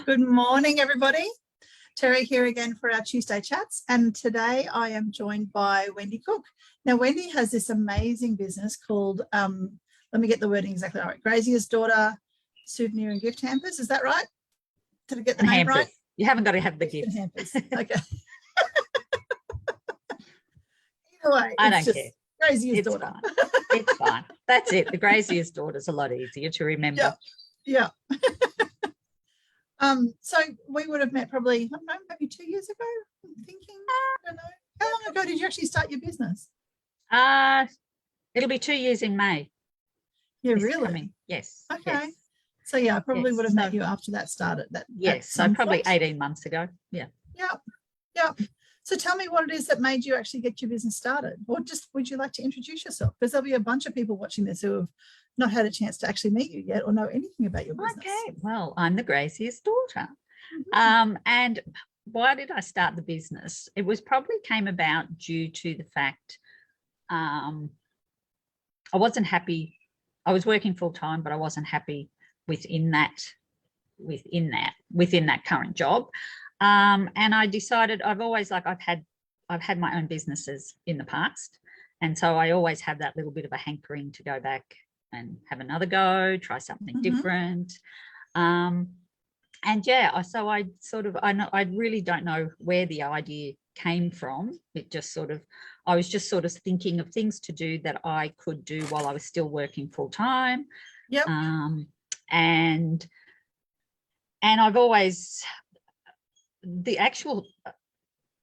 Good morning, everybody. Terry here again for our Tuesday chats, and today I am joined by WendyCook. Now, Wendy has this amazing business called, let me get the wording exactly right, Grazier's Daughter Souvenir and Gift Hampers. Is that right? Did I get the name Hampers. right? You haven't got to have the gift. Hampers. Okay. Either way, I don't care. Grazier's Daughter. Fine. It's fine. That's it. The Grazier's Daughter is a lot easier to remember. Yeah. So we would have met probably, I don't know, maybe 2 years ago, I'm thinking. I don't know. How long ago did you actually start your business? It'll be 2 years in May. Yeah, really? Coming. Yes. Okay. Yes. So yeah, I probably would have met you after that started. Yes, so probably 18 months ago. Yeah. Yeah. So tell me what it is that made you actually get your business started, or just would you like to introduce yourself? Because there'll be a bunch of people watching this who have not had a chance to actually meet you yet or know anything about your business. Okay, well, I'm the Grazier's daughter. And why did I start the business? It was probably came about due to the fact I wasn't happy. I was working full time, but I wasn't happy within that current job. And I decided I've had my own businesses in the past. And so I always have that little bit of a hankering to go back and have another go, try something different. And yeah, so I really don't know where the idea came from. It just I was just thinking of things to do that I could do while I was still working full time. Yep. And I've always, the actual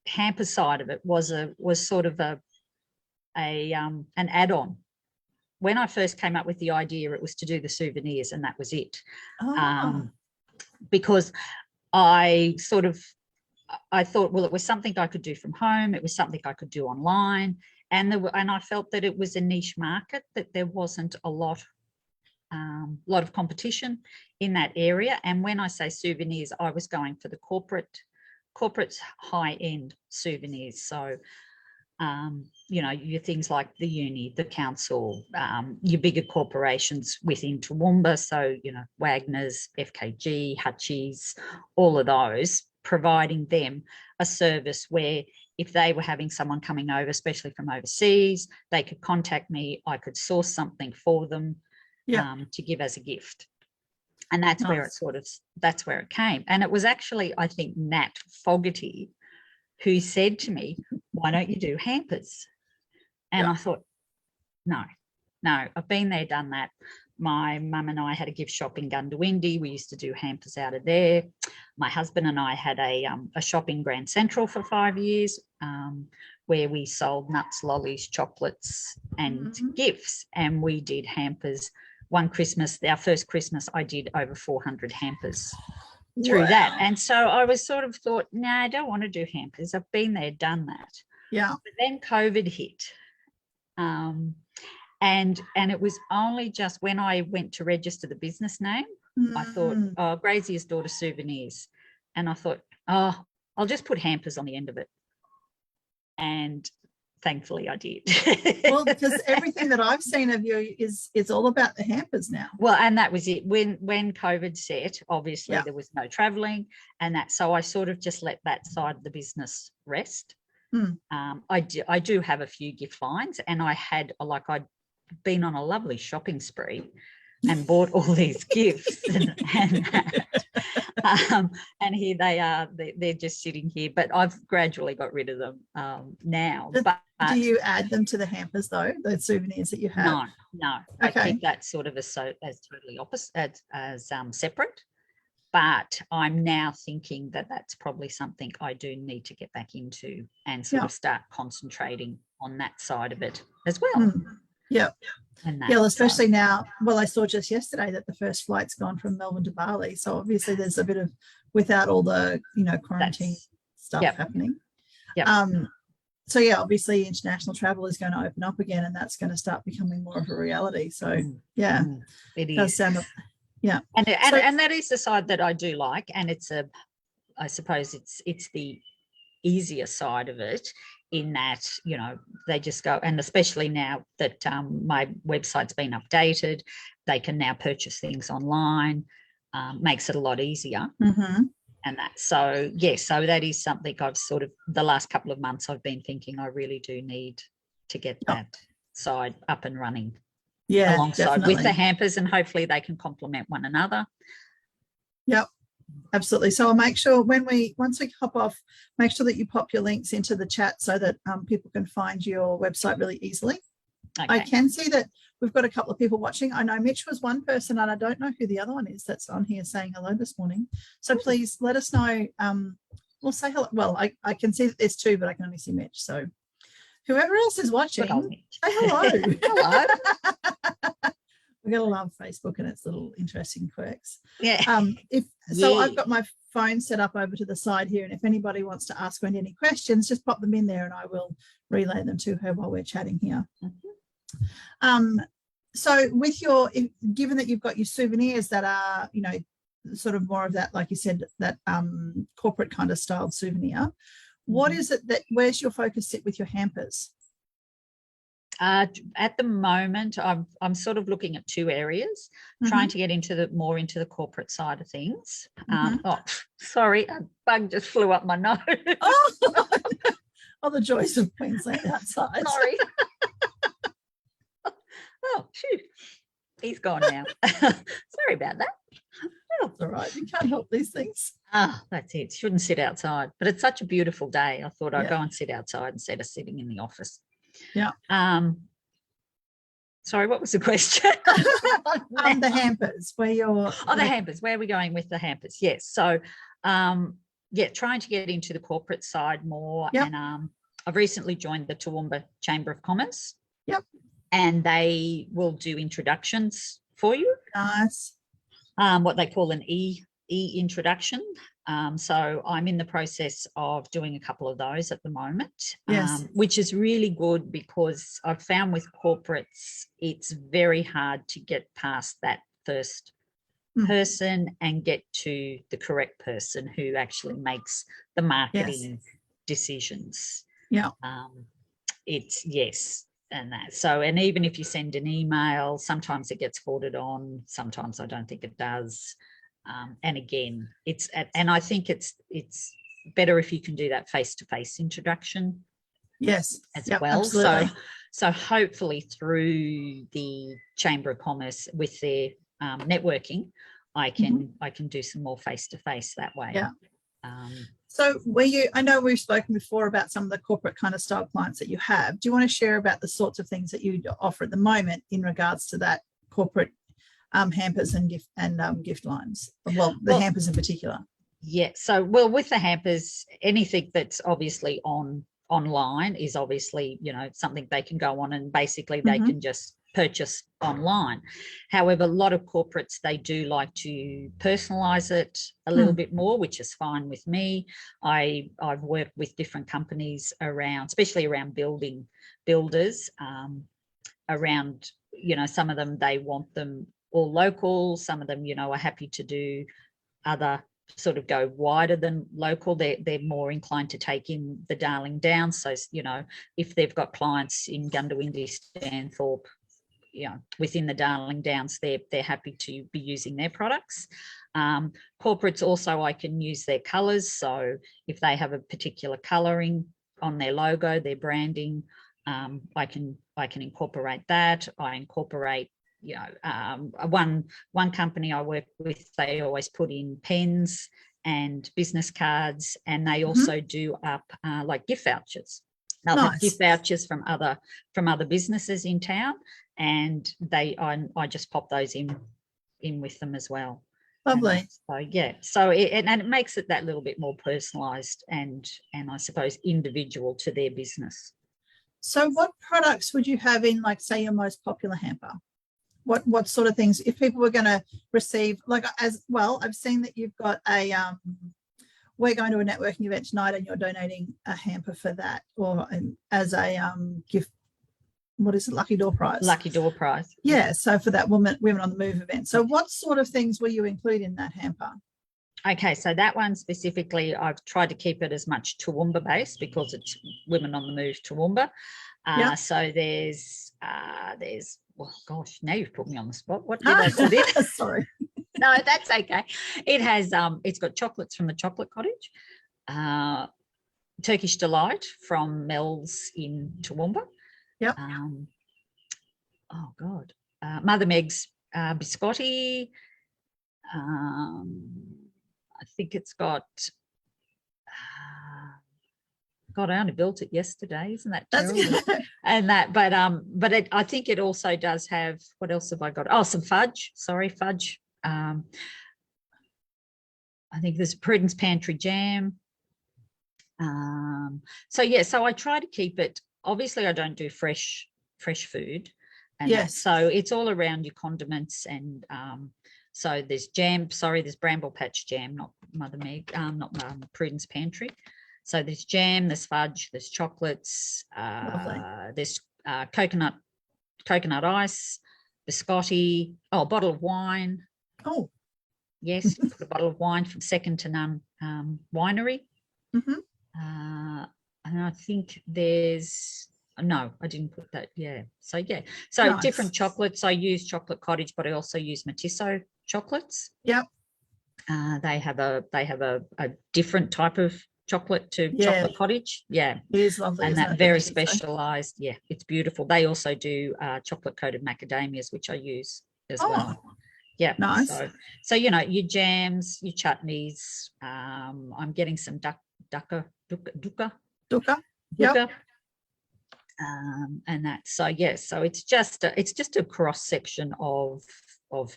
hamper side of it was sort of an add-on. When I first came up with the idea, it was to do the souvenirs, and that was it. Because I thought, well, it was something I could do from home. It was something I could do online, and I felt that it was a niche market, that there wasn't a lot of competition in that area. And when I say souvenirs, I was going for the corporate high-end souvenirs. So your things like the uni, the council, your bigger corporations within Toowoomba, so Wagner's, FKG, Hutchies, all of those, providing them a service where if they were having someone coming over, especially from overseas, they could contact me. I could source something for them to give as a gift. And that's nice. That's where it came. And it was actually, I think, Nat Fogarty who said to me, why don't you do hampers? And I thought, no, I've been there, done that. My mum and I had a gift shop in Gundawindi. We used to do hampers out of there. My husband and I had a shop in Grand Central for 5 years where we sold nuts, lollies, chocolates and gifts. And we did hampers. One Christmas, our first Christmas, I did over 400 hampers through that. And so I was thought, no, I don't want to do hampers. I've been there, done that. Yeah. But then COVID hit. And it was only just when I went to register the business name, I thought, Grazier's Daughter Souvenirs. And I thought, I'll just put hampers on the end of it. And thankfully I did. Well, because everything that I've seen of you is all about the hampers now. Well, and that was it. When COVID set, obviously there was no traveling, and that, so I just let that side of the business rest. I do have a few gift lines, and I'd been on a lovely shopping spree and bought all these gifts and here they are. They're just sitting here, but I've gradually got rid of them now. But do you add them to the hampers though, the souvenirs that you have? No. Okay. I keep that as totally opposite, as separate. But I'm now thinking that that's probably something I do need to get back into and start concentrating on that side of it as well. Yeah. Yeah, especially now. Well, I saw just yesterday that the first flight's gone from Melbourne to Bali. So obviously there's a bit of, without all the, quarantine stuff happening. Yeah. So yeah, obviously international travel is going to open up again, and that's going to start becoming more of a reality. So it does is. sound, And that is the side that I do like, and I suppose it's the easier side of it, in that they just go, and especially now that my website's been updated, they can now purchase things online. makes it a lot easier. Mm-hmm. And that, so yes, so that is something I've sort of, the last couple of months I've been thinking I really do need to get that side up and running. Yeah, alongside definitely. with the hampers, and hopefully they can complement one another. Yep, absolutely. So I'll make sure once we hop off, make sure that you pop your links into the chat so that people can find your website really easily. Okay. I can see that we've got a couple of people watching. I know Mitch was one person, and I don't know who the other one is that's on here saying hello this morning. So please let us know. We'll say hello. Well, I can see that there's two, but I can only see Mitch. So whoever else is watching, say hello. Hello. We're going to love Facebook and its little interesting quirks. Yeah. So I've got my phone set up over to the side here, and if anybody wants to ask Wendy any questions, just pop them in there and I will relay them to her while we're chatting here. Mm-hmm. So with given that you've got your souvenirs that are, sort of more of that, like you said, that corporate kind of styled souvenir, what is it where's your focus sit with your hampers? At the moment, I'm sort of looking at two areas, trying to get more into the corporate side of things. Oh, sorry, a bug just flew up my nose. Oh, the joys of Queensland outside. Sorry. Oh, shoot. He's gone now. Sorry about that. Oh, it's all right. You can't help these things. That's it. Shouldn't sit outside. But it's such a beautiful day. I thought I'd go and sit outside instead of sitting in the office. Yeah. Sorry, what was the question? The hampers. The hampers. Where are we going with the hampers? Yes. So, trying to get into the corporate side more. Yep. And I've recently joined the Toowoomba Chamber of Commerce. Yep. And they will do introductions for you. Nice. What they call an e-introduction. So I'm in the process of doing a couple of those at the moment, which is really good because I've found with corporates, it's very hard to get past that first person and get to the correct person who actually makes the marketing decisions. Yeah. And that. So, and even if you send an email, sometimes it gets forwarded on, sometimes I don't think it does. And again, and I think it's better if you can do that face-to-face introduction. Yes, as well. Absolutely. So hopefully through the Chamber of Commerce with their networking, I can do some more face-to-face that way. Yeah. So I know we've spoken before about some of the corporate kind of style clients that you have. Do you want to share about the sorts of things that you offer at the moment in regards to that corporate hampers and gift lines? Well, hampers in particular. Yeah. So, with the hampers, anything that's obviously online is obviously, something they can go on and basically they can just purchase online. However, a lot of corporates, they do like to personalize it a little bit more, which is fine with me. I've worked with different companies especially around builders, around, some of them, they want them all local. Some of them, are happy to do other sort of go wider than local. They're more inclined to take in the Darling Downs. So, if they've got clients in Gundawindi, Stanthorpe, within the Darling Downs, they're happy to be using their products. Corporates also, I can use their colours. So if they have a particular colouring on their logo, their branding, I can incorporate that. I incorporate, one company I work with, they always put in pens and business cards, and they also do up like gift vouchers. They'll have gift vouchers from other businesses in town, and I just pop those in with them as well. Lovely. So it makes it that little bit more personalised and I suppose individual to their business. So what products would you have in, like, say, your most popular hamper? What sort of things, if people were going to receive, like, as well, I've seen that you've got we're going to a networking event tonight and you're donating a hamper for that, or as a gift. What is it? Lucky door prize. Lucky door prize. Yeah. So for that Women on the Move event. So what sort of things will you include in that hamper? Okay, so that one specifically, I've tried to keep it as much Toowoomba based because it's Women on the Move Toowoomba. So there's well, gosh, now you've put me on the spot. What did I put in? Sorry. No, that's okay. It has it's got chocolates from the Chocolate Cottage, Turkish Delight from Mel's in Toowoomba. Yep. Oh God, Mother Meg's biscotti. I think it's got. God, I only built it yesterday. Isn't that terrible? And that, but I think it also does have. What else have I got? Oh, some fudge. Sorry, fudge. I think there's Prudence Pantry jam. So yeah, so I try to keep it. Obviously, I don't do fresh food, and yes, so it's all around your condiments and. So there's jam. Sorry, there's Bramble Patch jam, not Mother Meg, not Prudence Pantry. So there's jam, there's fudge, there's chocolates, there's coconut ice, biscotti, a bottle of wine. Oh, yes, put a bottle of wine from Second to None Winery. And I think there's no, I didn't put that. Yeah, so yeah, so nice. Different chocolates. I use Chocolate Cottage, but I also use Matisso chocolates. Yep. They have a different type of chocolate to Chocolate Cottage. Yeah, it is lovely, and that very specialized. Yeah, it's beautiful. They also do chocolate coated macadamias, which I use as well. Yeah, nice. So you know, your jams, your chutneys. I'm getting some dukkha. Yep. And that. So yes, so it's just a cross section of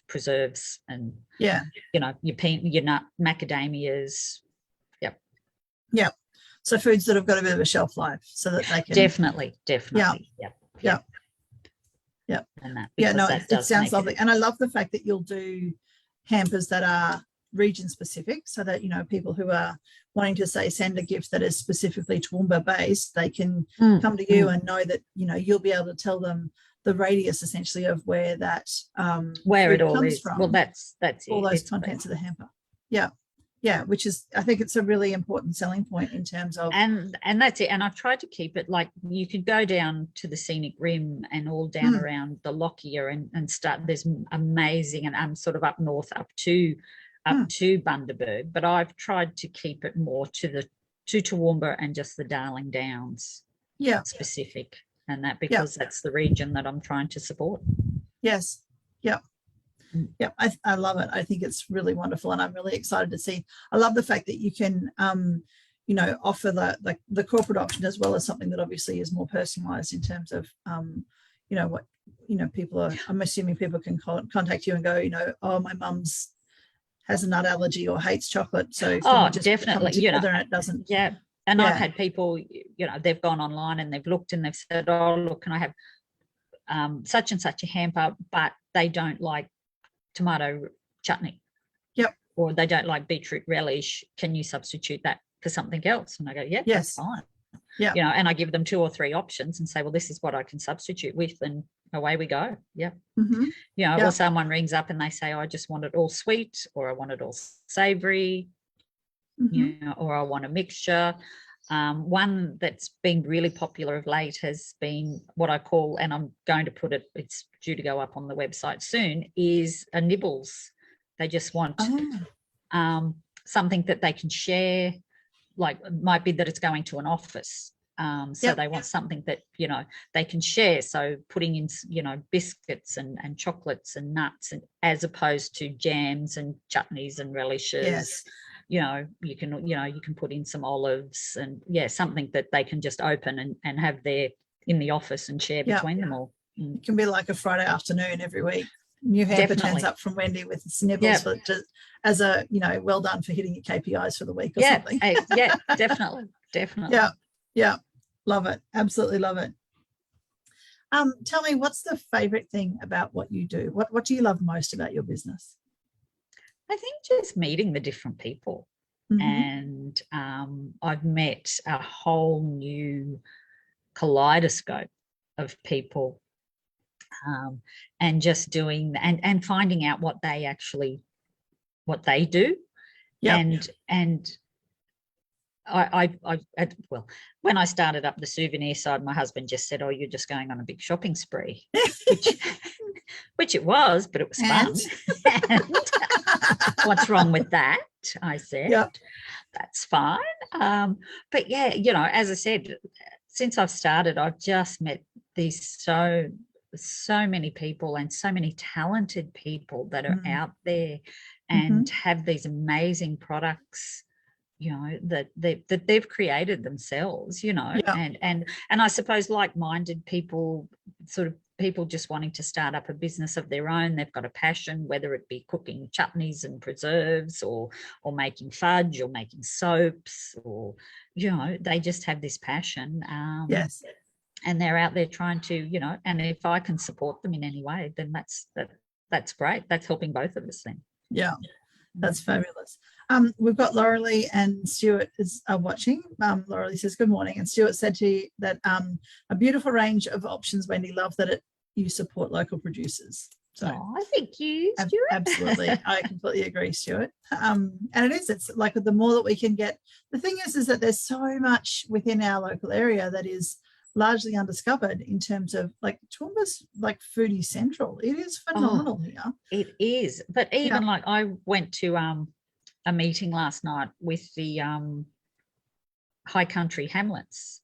preserves and you know, your nut macadamias. Yep. So foods that have got a bit of a shelf life, so that they can definitely. Yep. And that, it sounds lovely, and I love the fact that you'll do hampers that are region specific, so that, you know, people who are wanting to send a gift that is specifically Toowoomba based, they can come to you and know that, you know, you'll be able to tell them the radius essentially of where that where it all comes is from. Well, that's all those contents of the hamper. Yeah, which is, I think it's a really important selling point in terms of, and that's it. And I've tried to keep it like you could go down to the scenic rim and all down around the Lockyer and start. There's amazing, and I'm sort of up north up to Bundaberg, but I've tried to keep it more to Toowoomba and just the Darling Downs specific, and that because that's the region that I'm trying to support. Yes. Yep, I love it. I think it's really wonderful, and I'm really excited to see. I love the fact that you can, you know, offer the corporate option as well as something that obviously is more personalised in terms of, you know, what, you know, people are. I'm assuming people can contact you and go, you know, oh, my mum's has a nut allergy or hates chocolate, so just definitely, you know, and it doesn't. Yeah, and I've had people, you know, they've gone online and they've looked and they've said, oh, look, can I have such and such a hamper, but they don't like tomato chutney, or they don't like beetroot relish, can you substitute that for something else? And I go, yes, that's fine. You know, and I give them 2 or 3 options and say, well, this is what I can substitute with, and away we go. You know, or someone rings up and they say, oh, I just want it all sweet, or I want it all savory, you know, or I want a mixture. One that's been really popular of late has been what I call, and I'm going to put it, it's due to go up on the website soon, is a nibbles. They just want something that they can share, like it might be that it's going to an office. So they want something that, you know, they can share. So putting in, you know, biscuits and chocolates and nuts, and as opposed to jams and chutneys and relishes. You know, you can put in some olives and something that they can just open and have there in the office and share between them all. It can be like a Friday afternoon every week. New hamper turns up from Wendy with nibbles as a, you know, well done for hitting your KPIs for the week or something. Definitely. Yeah, love it. Absolutely love it. Tell me, what's the favorite thing about what you do? What do you love most about your business? I think just meeting the different people, and I've met a whole new kaleidoscope of people, and just doing and finding out what they do, and well, when I started up the souvenir side, my husband just said, "Oh, you're just going on a big shopping spree," which it was, but it was fun. And what's wrong with that? I said, yeah. That's fine. But yeah, as I said, since I've started, I've just met these so many people and so many talented people that are out there and have these amazing products, that they've created themselves, and I suppose like-minded people, sort of people just wanting to start up a business of their own. They've got a passion, whether it be cooking chutneys and preserves or making fudge or making soaps, or they just have this passion. Yes. And they're out there trying to, and if I can support them in any way, then that's great. That's helping both of us then. Yeah, that's fabulous. We've got Laurelie and Stuart is watching. Laurelie says, good morning. And Stuart said to you that a beautiful range of options, Wendy. Love that you support local producers. So thank you, Stuart. Absolutely. I completely agree, Stuart. And it's like the more that we can get, the thing is that there's so much within our local area that is largely undiscovered in terms of like Toowoomba's like foodie central. It is phenomenal here. It is. But even like I went to a meeting last night with the high country hamlets.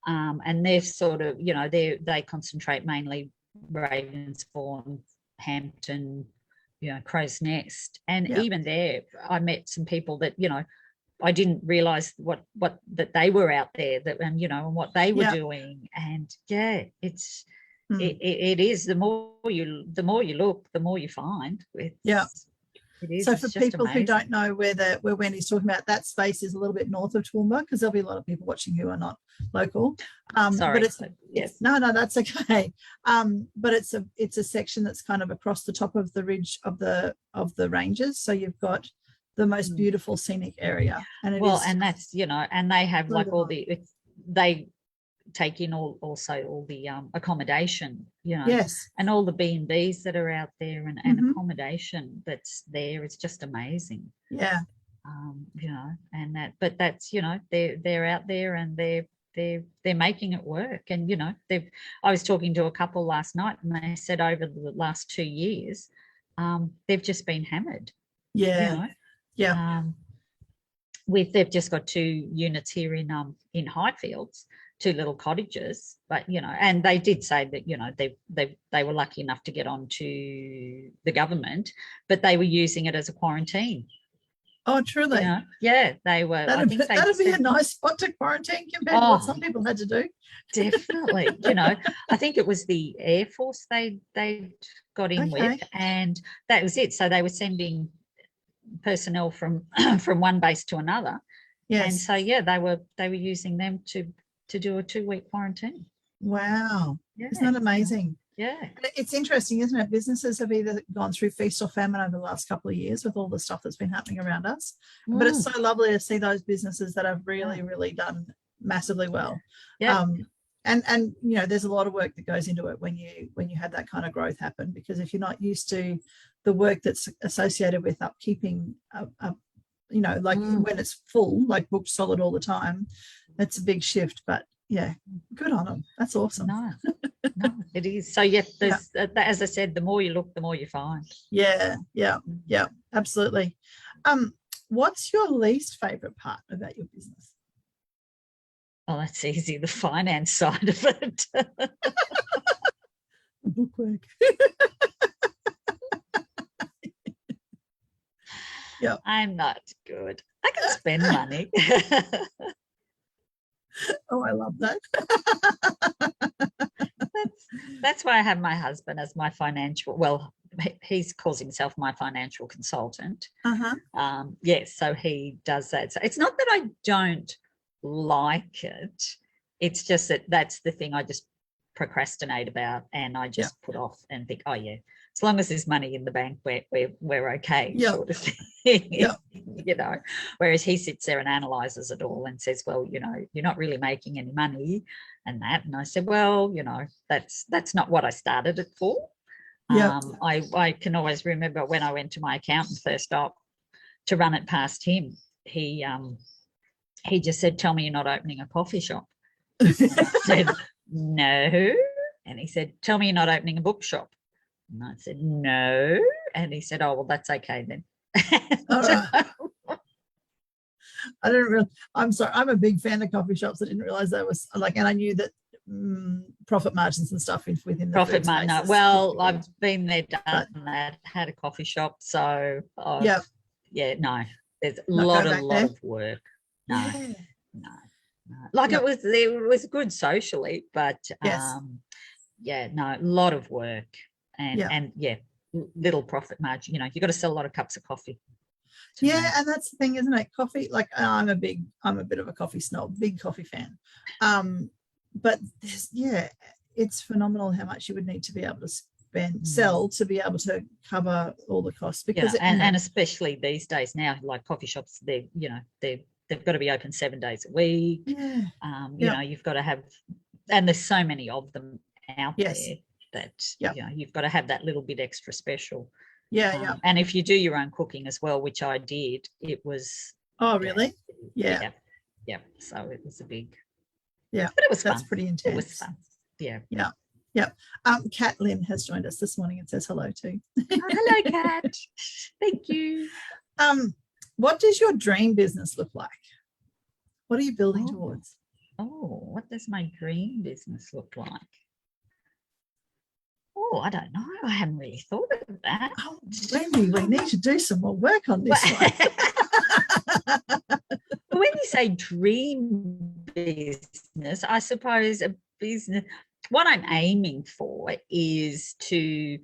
And they're sort of, they concentrate mainly Ravensbourne, Hampton, Crow's Nest. And even there, I met some people that, I didn't realise what that they were out there, and what they were doing. And it's it is the more you look, the more you find. It is. So for people who don't know where Wendy's talking about, that space is a little bit north of Toowoomba, because there'll be a lot of people watching who are not local. Sorry, but it's no, that's okay. But it's a section that's kind of across the top of the ridge of the ranges. So you've got the most beautiful scenic area, and and that's and they have like all they take in also all the accommodation, yes, and all the B&Bs that are out there, and accommodation that's there. It's just amazing. And but that's they're out there and they're making it work. And I was talking to a couple last night, and they said over the last 2 years they've just been hammered. They've just got 2 units here in Highfields, 2 little cottages, but and they did say that they were lucky enough to get onto the government, but they were using it as a quarantine. Oh, truly? They were. That'd be a nice spot to quarantine compared to what some people had to do. Definitely. I think it was the Air Force they got in with, and that was it. So they were sending personnel from one base to another. And so they were using them to do a 2-week quarantine. Wow. Isn't that amazing? It's interesting, isn't it? Businesses have either gone through feast or famine over the last couple of years with all the stuff that's been happening around us. But it's so lovely to see those businesses that have really, really done massively well. And there's a lot of work that goes into it when you have that kind of growth happen, because if you're not used to the work that's associated with upkeeping when it's full, like booked solid all the time, it's a big shift. But good on them. That's awesome. No, it is. So there's as I said, the more you look, the more you find. Yeah, absolutely. What's your least favorite part about your business? Oh, that's easy. The finance side of it. Bookwork. I'm not good. I can spend money. Oh, I love that. That's why I have my husband as my financial, he calls himself my financial consultant. So he does that. So it's not that I don't like it. It's just that's the thing I just procrastinate about, and I just put off and think, as long as there's money in the bank, we're okay, sort of thing. Whereas he sits there and analyzes it all and says, well, you're not really making any money and that. And I said, well, that's not what I started it for. I can always remember when I went to my accountant first up to run it past him, he he just said, tell me you're not opening a coffee shop. And I said, no. And he said, tell me you're not opening a bookshop. And I said, no. And he said, oh, well, that's okay then. All right. I didn't really, I'm sorry, I'm a big fan of coffee shops. I didn't realize that was like, and I knew that profit margins and stuff within the profit margin. spaces. Well, I've been there, done that, had a coffee shop. So, yeah, no, there's a lot of work. No, no. Like it was good socially, but yeah, no, a lot of work and little profit margin. You know, you got to sell a lot of cups of coffee. Yeah, and that's the thing, isn't it? Coffee, like I'm a bit of a coffee snob, big coffee fan. But it's phenomenal how much you would need to be able to sell to be able to cover all the costs. Because and especially these days now, like coffee shops, they've got to be open 7 days a week. Yeah. You know, you've got to have, and there's so many of them out there that you know, you've got to have that little bit extra special. And if you do your own cooking as well, which I did, it was. Oh, really? Yeah. So it was a big. Yeah, but it was that's fun. pretty intense. It was fun. Yeah. Kat Lynn has joined us this morning and says hello too. Hello, Kat. Thank you. What does your dream business look like? What are you building towards? What does my dream business look like? Oh, I don't know. I haven't really thought of that. Oh, Wendy, we need to do some more work on this one. When you say dream business, I suppose a business, what I'm aiming for is to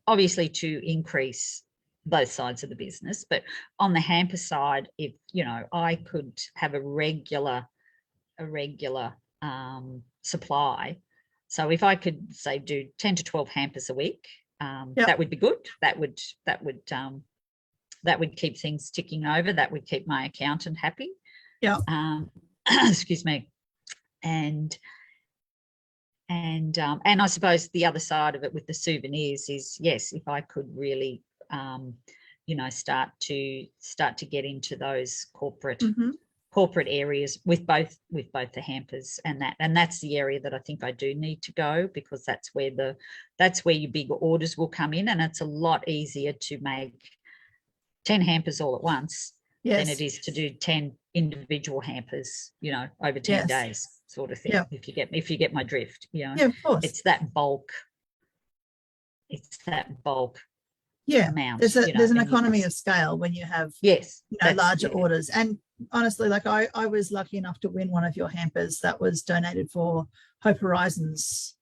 increase both sides of the business. But on the hamper side, if, you know, I could have a regular supply. So if I could say do 10 to 12 hampers a week, that would be good. That would keep things ticking over. That would keep my accountant happy. Excuse me. And I suppose the other side of it with the souvenirs is, yes, if I could really start to get into those corporate areas with both the hampers and that's the area that I think I do need to go, because that's where your big orders will come in, and it's a lot easier to make 10 hampers all at once than it is to do 10 individual hampers, you know, over 10 days sort of thing. If you get my drift, you know. Of course. It's that bulk amount. There's an economy of scale when you have larger orders. And honestly, like I was lucky enough to win one of your hampers that was donated for Hope Horizons.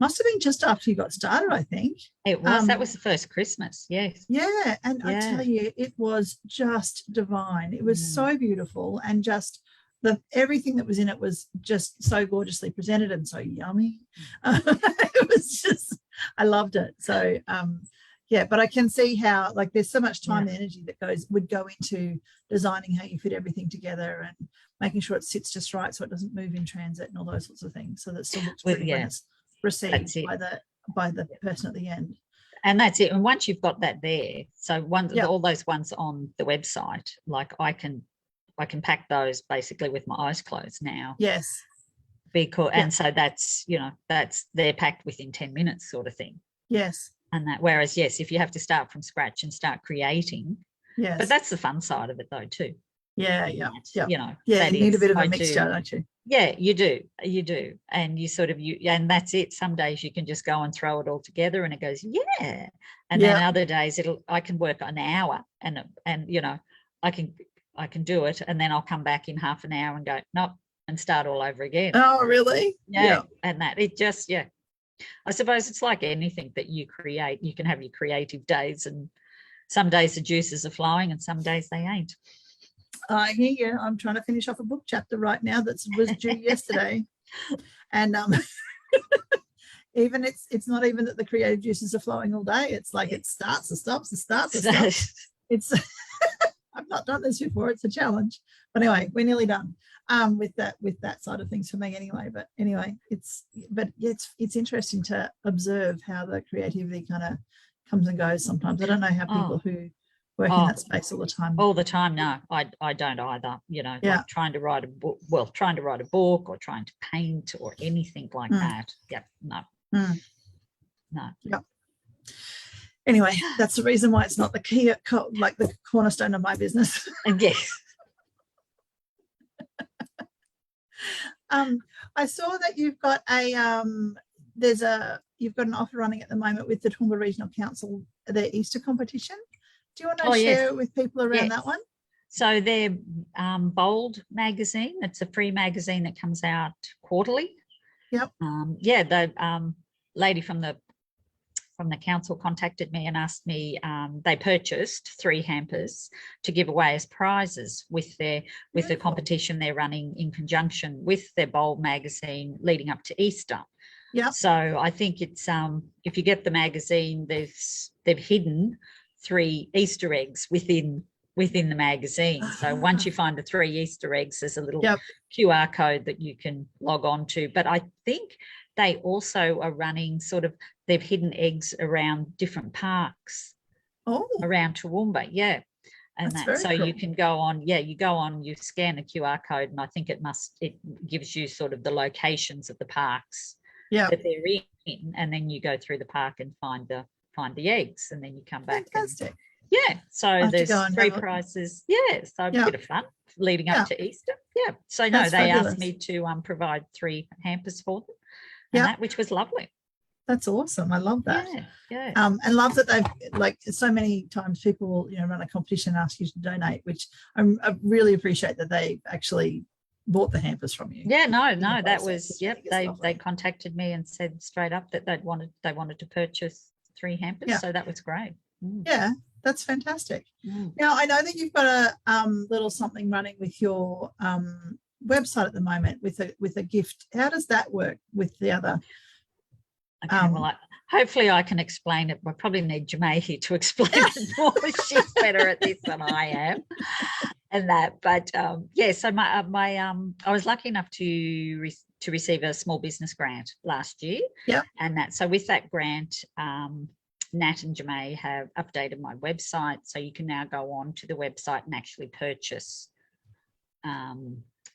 Must have been just after you got started, I think. It was. That was the first Christmas, yes. Yeah, and I tell you, it was just divine. It was so beautiful, and just everything that was in it was just so gorgeously presented and so yummy. It was just, I loved it. So, but I can see how, like, there's so much time and energy that would go into designing how you fit everything together and making sure it sits just right so it doesn't move in transit and all those sorts of things. So that still looks pretty when it's received by the person at the end. And that's it. And once you've got that there, so all those ones on the website, like I can pack those basically with my eyes closed now. Yes. Because and so that's, you know, they're packed within 10 minutes sort of thing. Yes. And that, whereas if you have to start from scratch and start creating, but that's the fun side of it though too. You know, you need a bit of a mixture, don't you? Yeah, you do, and you sort of and that's it. Some days you can just go and throw it all together, and it goes and then other days I can work an hour, and you know, I can do it, and then I'll come back in half an hour and go nope, and start all over again. Oh, really? Yeah. And that it just I suppose it's like anything that you create. You can have your creative days, and some days the juices are flowing, and some days they ain't. I hear you. I'm trying to finish off a book chapter right now that was due yesterday, and even it's not even that the creative juices are flowing all day. It's like it starts, it stops, it starts, it stops. It's I've not done this before. It's a challenge, but anyway, we're nearly done with that side of things for me anyway. But anyway, it's interesting to observe how the creativity kind of comes and goes sometimes. I don't know how people who work in that space all the time? All the time. No, I don't either. Like trying to write a book, or trying to paint or anything like that. Yep. No. No. Yep. Anyway, that's the reason why it's not the key, like the cornerstone of my business. Yes. I saw that you've got you've got an offer running at the moment with the Toowoomba Regional Council, their Easter competition. Do you want to share it with people around that one? So their Bold magazine, it's a free magazine that comes out quarterly. Yep. The lady from the council contacted me and asked me, they purchased 3 hampers to give away as prizes with the competition they're running in conjunction with their Bold magazine leading up to Easter. Yeah. So I think it's if you get the magazine, they've hidden 3 Easter eggs within the magazine. So once you find the 3 Easter eggs, there's a little QR code that you can log on to. But I think they also are running they've hidden eggs around different parks around Toowoomba. Yeah. And so cool. You can go on, you scan a QR code, and I think it gives you sort of the locations of the parks that they're in, and then you go through the park and find the eggs, and then you come back. Fantastic. So there's 3 prizes. So a bit of fun leading up to Easter. So no, they fabulous. asked me to provide 3 hampers for them, and that, which was lovely. That's awesome. I love that. Yeah. And love that they've, like, so many times people will, run a competition and ask you to donate, which I really appreciate that they actually bought the hampers from you. Yeah, no, that was, they contacted me and said straight up that they wanted to purchase 3 hampers. So that was great. Yeah, that's fantastic. Now, I know that you've got a little something running with your website at the moment with a gift. How does that work with the other? Okay, well, hopefully I can explain it. I probably need Jemay here to explain it more. She's better at this than I am, and that. But so I was lucky enough to receive a small business grant last year. Yeah, and that. So with that grant, Nat and Jemay have updated my website, so you can now go on to the website and actually purchase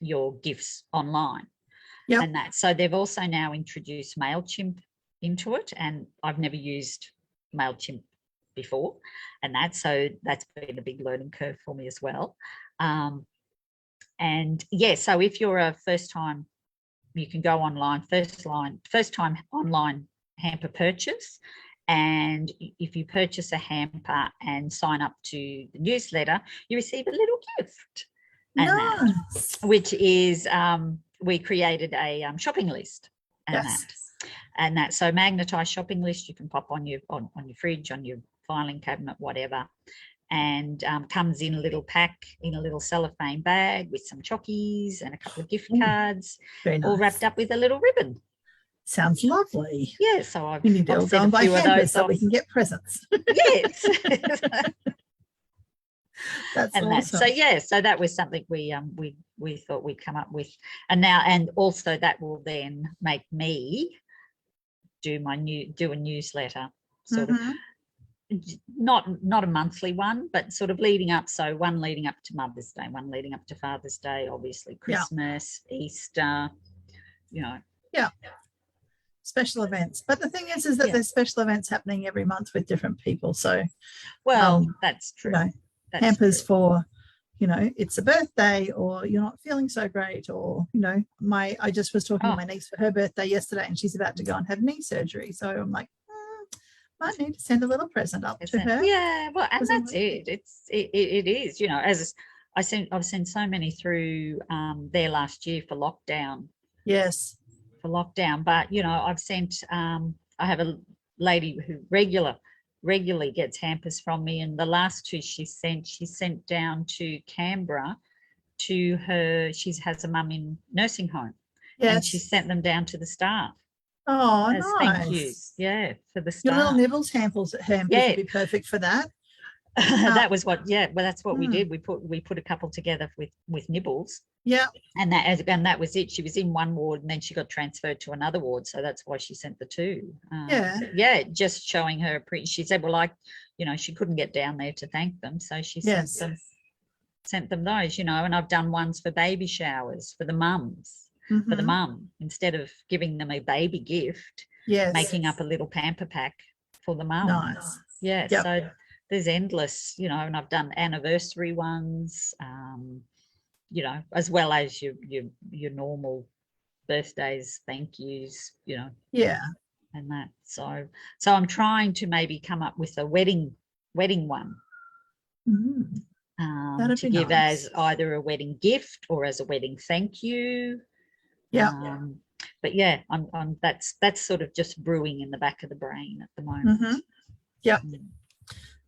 your gifts online. Yeah, and that. So they've also now introduced MailChimp into it, and I've never used MailChimp before, and that's been a big learning curve for me as well. So if you're a first time, you can go online, first time online hamper purchase, and if you purchase a hamper and sign up to the newsletter, you receive a little gift. And nice. Which is we created a shopping list, and that so magnetized shopping list you can pop on your fridge, on your filing cabinet, whatever, and comes in a little pack in a little cellophane bag with some chockies and a couple of gift cards, all wrapped up with a little ribbon. Sounds lovely. Yeah, so I've need to go and buy hampers so we can get presents. Yes. That's and awesome. So that was something we thought we'd come up with, and also that will then make me do a newsletter, sort of not a monthly one, but sort of leading up. So one leading up to Mother's Day, one leading up to Father's Day, obviously Christmas, Easter, special events. But the thing is that there's special events happening every month with different people. So that's true. Hampers for, it's a birthday, or you're not feeling so great, or, I just was talking to my niece for her birthday yesterday, and she's about to go and have knee surgery. So I'm like, might need to send a little present up to her. Yeah, well, and that's it. It is, as I've sent so many through there last year for lockdown. Yes. For lockdown, but I've sent. I have a lady who regularly gets hampers from me, and the last 2 she sent down to Canberra to her. She has a mum in nursing home, and she sent them down to the staff. Oh, as nice. Thank you. For the staff. Your little nibbles hampers would be perfect for that. That was what. Yeah, well, that's what we did. We put a couple together with nibbles. Yeah. And that was it. She was in one ward, and then she got transferred to another ward, so that's why she sent the 2. Just showing her. She said, well, you know, she couldn't get down there to thank them, so she Yes. sent them those, you know. And I've done ones for baby showers for the mums, for the Mhm. mum, instead of giving them a baby gift, Yes. making up a little pamper pack for the mum. Nice. Yeah. Yep. So there's endless, you know, and I've done anniversary ones, you know, as well as your normal birthdays, thank yous, you know. Yeah. And that. So I'm trying to maybe come up with a wedding one. Mhm. That'd To be give nice. as either a wedding gift or as a wedding thank you. Yeah. But yeah, I'm that's sort of just brewing in the back of the brain at the moment. Mhm. Yep. Mm.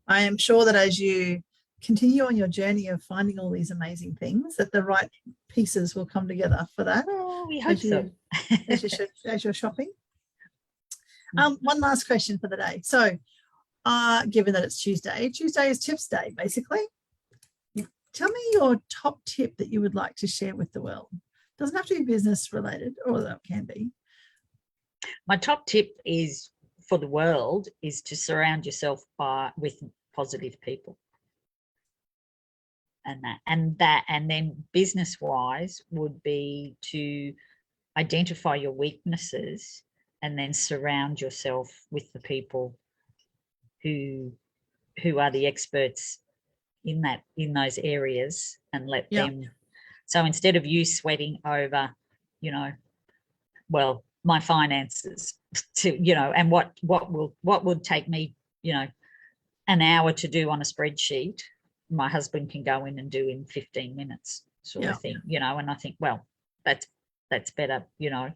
I am sure that as you continue on your journey of finding all these amazing things, that the right pieces will come together for that. Oh, we hope so. as you're shopping. One last question for the day. So, given that it's Tuesday is Tips Day, basically. Tell me your top tip that you would like to share with the world. Doesn't have to be business related, or that can be. My top tip is for the world is to surround yourself with positive people. And then business wise would be to identify your weaknesses and then surround yourself with the people who are the experts in those areas, and let them. So instead of you sweating over, you know, well, my finances to, you know, and what would take me, you know, an hour to do on a spreadsheet, my husband can go in and do in 15 minutes sort of thing, you know. And I think, well, that's better, you know.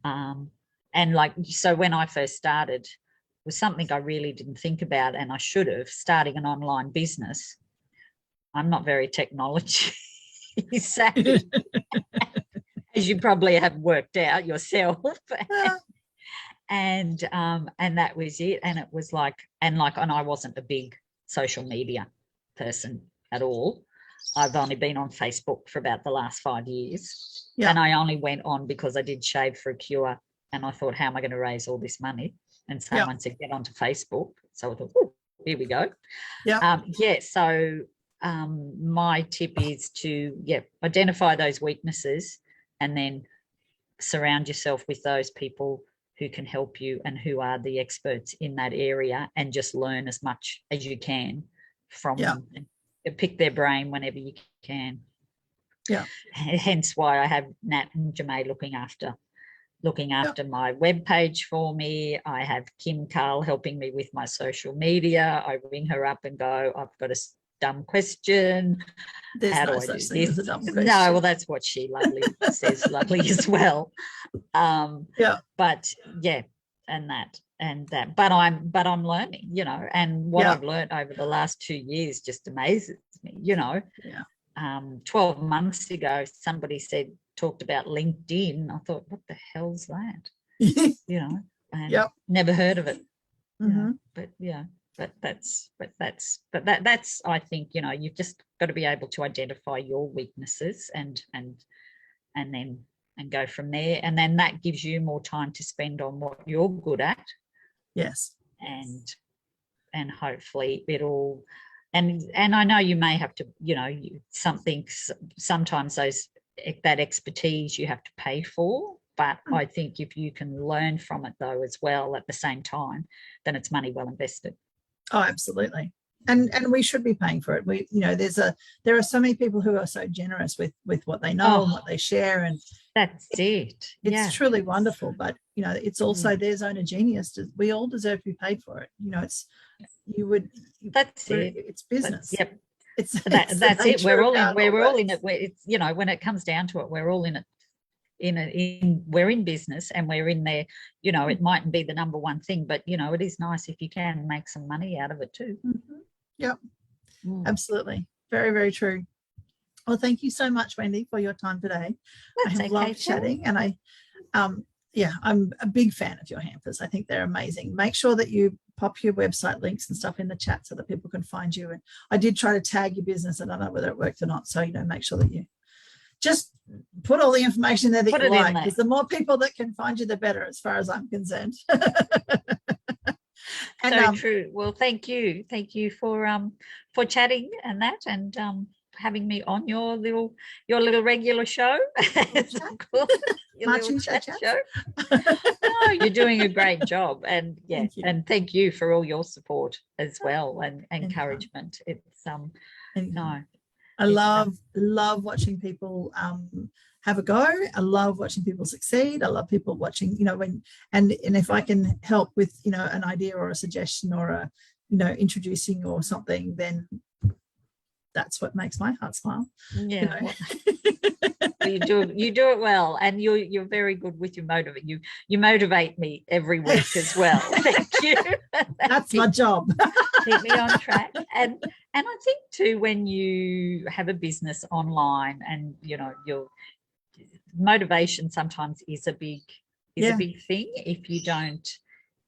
And like, so when I first started, it was something I really didn't think about, and I should have, starting an online business. I'm not very technology savvy, as you probably have worked out yourself. And that was it. And it was like, and I wasn't a big social media person at all. I've only been on Facebook for about the last 5 years. And I only went on because I did Shave for a Cure, and I thought, how am I going to raise all this money? And someone said, get onto Facebook. So I thought, oh, here we go. So my tip is to identify those weaknesses, and then surround yourself with those people who can help you and who are the experts in that area, and just learn as much as you can from them. Pick their brain whenever you can. Hence why I have Nat and Jamae looking after my web page for me. I have Kim Carl helping me with my social media. I ring her up and go, I've got a dumb question. There's How no do I such do thing this? as a dumb question. No, well, that's what she says lovely as well. But but I'm learning, you know, and what I've learned over the last 2 years just amazes me, you know. 12 months ago, somebody talked about LinkedIn. I thought, what the hell's that? You know, and never heard of it. You know, but that's I think, you know, you've just got to be able to identify your weaknesses and go from there, and then that gives you more time to spend on what you're good at. And hopefully it'll, and I know you may have to, you know, sometimes that expertise you have to pay for, but I think if you can learn from it though as well at the same time, then it's money well invested. Oh, absolutely. And we should be paying for it. We, you know, there are so many people who are so generous with what they know and what they share, and that's it. It's truly wonderful. But you know, it's also their zone of genius. We all deserve to be paid for it. You know, it's It's business. That's it. We're all in it. It's, you know, when it comes down to it, we're all in it. We're in business, and we're in there. You know, it mightn't be the number one thing, but you know, it is nice if you can make some money out of it too. Absolutely. Very, very true. Well, thank you so much, Wendy, for your time today. I have loved chatting, and I'm a big fan of your hampers. I think they're amazing. Make sure that you pop your website links and stuff in the chat so that people can find you. And I did try to tag your business. I don't know whether it worked or not. So, you know, make sure that you just put all the information there that you like, because the more people that can find you, the better, as far as I'm concerned. And So true. Well, thank you for chatting and that, and having me on your little regular show. Your my little Tuesday chat chats. show. No, you're doing a great job, and Thank you. and thank you for all your support as well and Anytime. encouragement. It's Anytime. no, I love watching people have a go. I love watching people succeed. I love people watching, and if I can help with, an idea or a suggestion or a, introducing or something, then that's what makes my heart smile. Yeah. You do it well, and you're very good with your motivate. You motivate me every week as well. Thank you. That's my job. Keep me on track. And I think too, when you have a business online and your motivation sometimes is a big thing.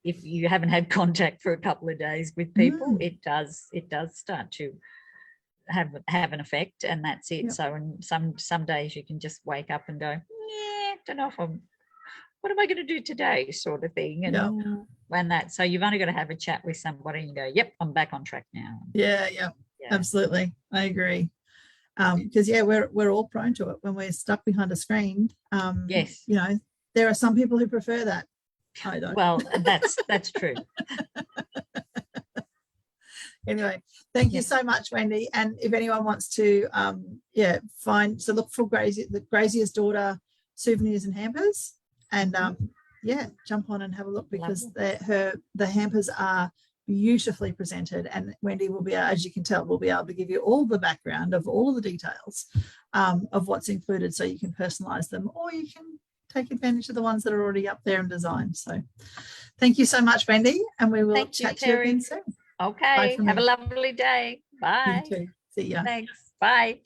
If you haven't had contact for a couple of days with people, it does start to have an effect, and that's it. So and some days you can just wake up and go, don't know if what am I going to do today, sort of thing. And that, so you've only got to have a chat with somebody and go, yep, I'm back on track now. Yeah, absolutely, I agree. Because we're all prone to it when we're stuck behind a screen. Yes, there are some people who prefer that. I don't. Well, that's true. Anyway, thank you so much, Wendy. And if anyone wants to look for Grazier's Daughter souvenirs and hampers, and jump on and have a look, because the hampers are beautifully presented, and Wendy will be, as you can tell, will be able to give you all the background of all of the details of what's included, so you can personalize them, or you can take advantage of the ones that are already up there and designed. So thank you so much, Wendy, and we will chat to you again soon. Okay. Have a lovely day. Bye. You too. See ya. Thanks. Bye.